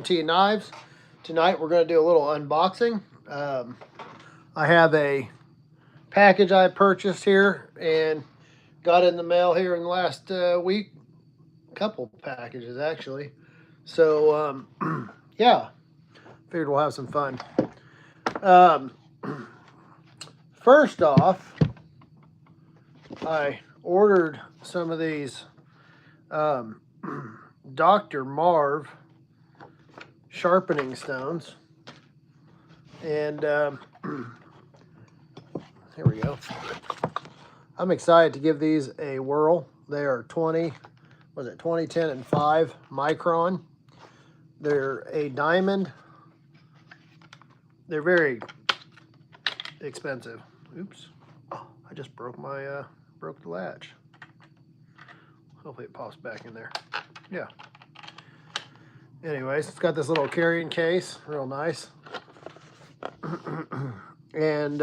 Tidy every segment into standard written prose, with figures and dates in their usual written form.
T Knives. Tonight we're going to do a little unboxing. I have a package I purchased here and got in the mail here in the last week. A couple packages actually. So yeah, figured we'll have some fun. Um, First off, I ordered some of these um, Dr. Marv sharpening stones. And here we go. I'm excited to give these a whirl. They are 20, 10, and 5 micron. They're a diamond. They're very expensive. Oops. Oh, I just broke my, broke the latch. Hopefully it pops back in there. Yeah. Anyways, it's got this little carrying case, real nice. And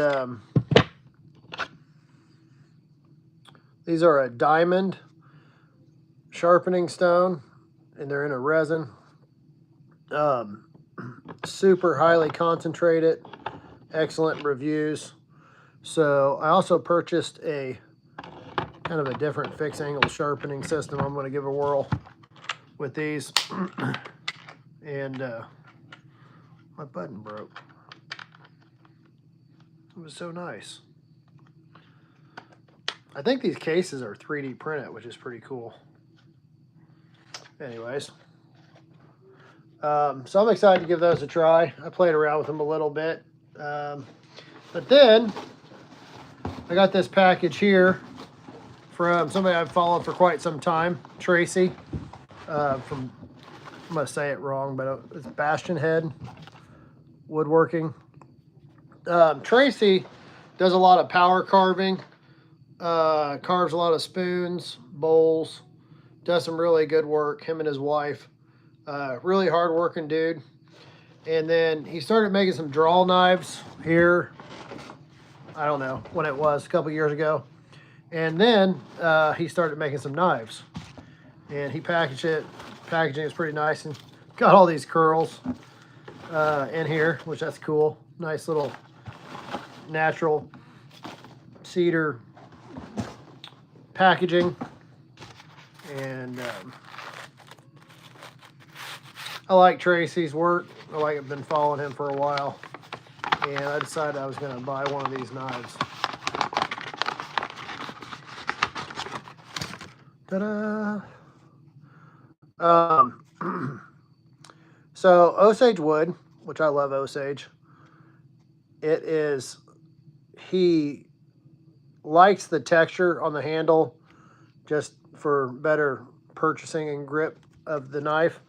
these are a diamond sharpening stone, and they're in a resin. Super highly concentrated, excellent reviews. So I also purchased a kind of a different fixed angle sharpening system. I'm going to give a whirl with these. And my button broke. It was so nice. I think these cases are 3D printed, which is pretty cool. Anyways, so I'm excited to give those a try. I played around with them a little bit. But then I got this package here from somebody I've followed for quite some time, Tracy, from, I'm going to say it wrong, but it's Bastion Head Woodworking. Tracy does a lot of power carving, carves a lot of spoons, bowls, does some really good work, him and his wife. Really hard-working dude. And then he started making some draw knives here, I don't know when it was, a couple years ago. And then he started making some knives. And he packaged it. Packaging is pretty nice. And got all these curls in here, which that's cool. Nice little natural cedar packaging. And I like Tracy's work. I've been following him for a while. And I decided I was going to buy one of these knives. Ta-da! So Osage wood, which I love Osage. He likes the texture on the handle just for better purchasing and grip of the knife.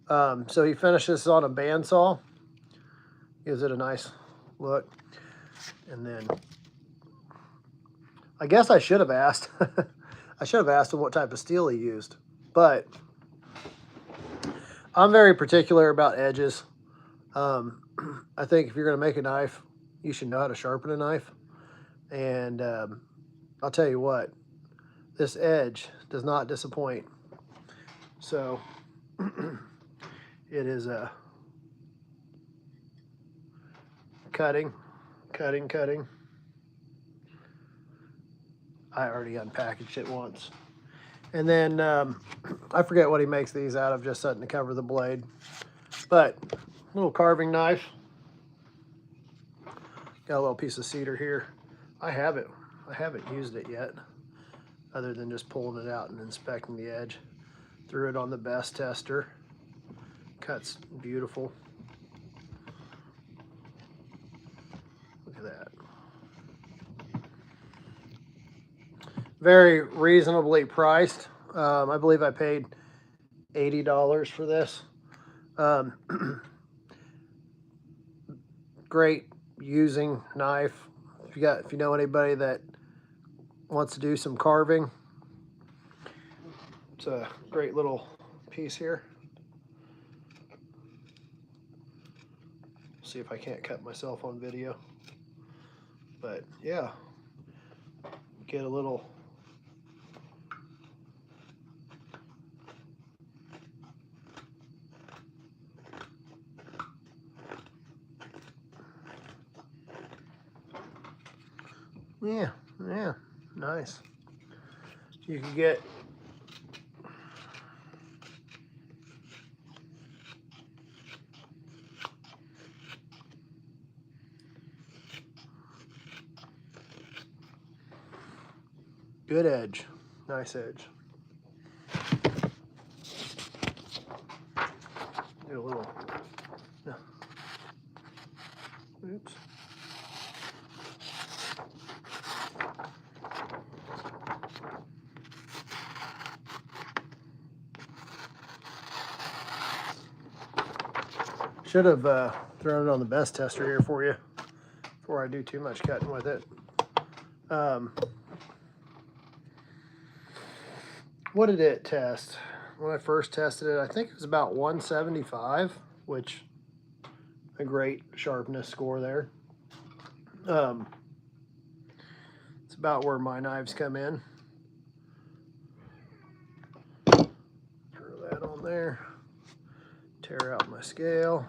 So he finishes on a bandsaw. Gives it a nice look. And then I guess I should have asked. I should have asked him what type of steel he used. But I'm very particular about edges. I think if you're going to make a knife, you should know how to sharpen a knife. And I'll tell you what, this edge does not disappoint. So it is a cutting. I already unpackaged it once. And then I forget what he makes these out of, just something to cover the blade. But little carving knife. Got a little piece of cedar here. I haven't used it yet, other than just pulling it out and inspecting the edge. Threw it on the best tester. Cuts beautiful. Look at that. Very reasonably priced. I believe I paid $80 for this. Great using knife. If you know anybody that wants to do some carving, it's a great little piece here. See if I can't cut myself on video. But yeah, get a little Yeah, nice. You can get good edge, nice edge. Do a little, no. Oops. Should have thrown it on the best tester here for you before I do too much cutting with it. What did it test? When I first tested it, I think it was about 175, which a great sharpness score there. It's about where my knives come in. Throw that on there. Tear out my scale.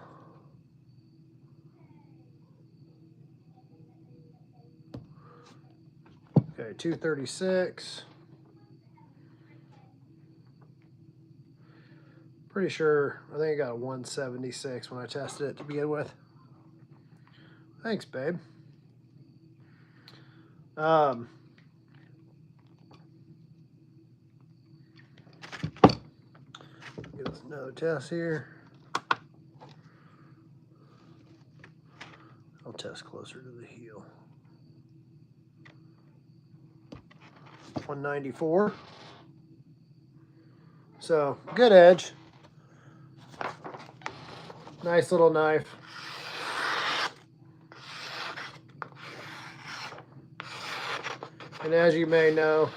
Okay, 236. Pretty sure, I think I got a 176 when I tested it to begin with. Thanks, babe. Give us another test here. I'll test closer to the heel. 194. So, good edge. Nice little knife. And as you may know,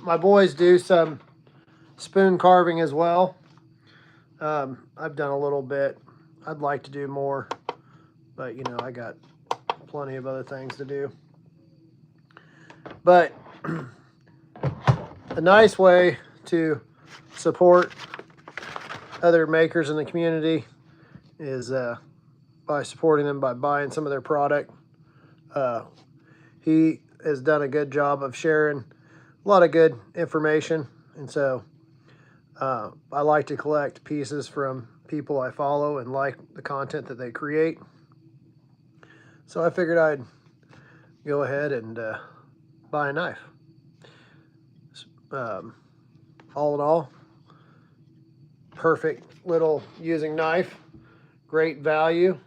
my boys do some spoon carving as well. I've done a little bit. I'd like to do more, but you know, I got plenty of other things to do. But a nice way to support other makers in the community is by supporting them by buying some of their product. He has done a good job of sharing a lot of good information, and so I like to collect pieces from people I follow and like the content that they create. So I figured I'd go ahead and buy a knife. All in all, perfect little using knife, great value,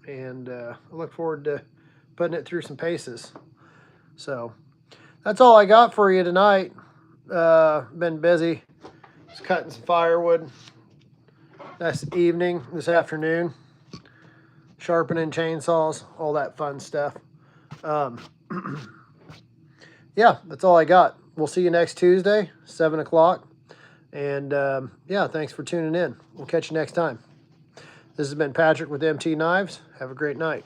and I look forward to putting it through some paces. So that's all I got for you tonight. Been busy. Just cutting some firewood this afternoon, sharpening chainsaws, all that fun stuff. Yeah, that's all I got. We'll see you next Tuesday, 7 o'clock. And yeah, thanks for tuning in. We'll catch you next time. This has been Patrick with MT Knives. Have a great night.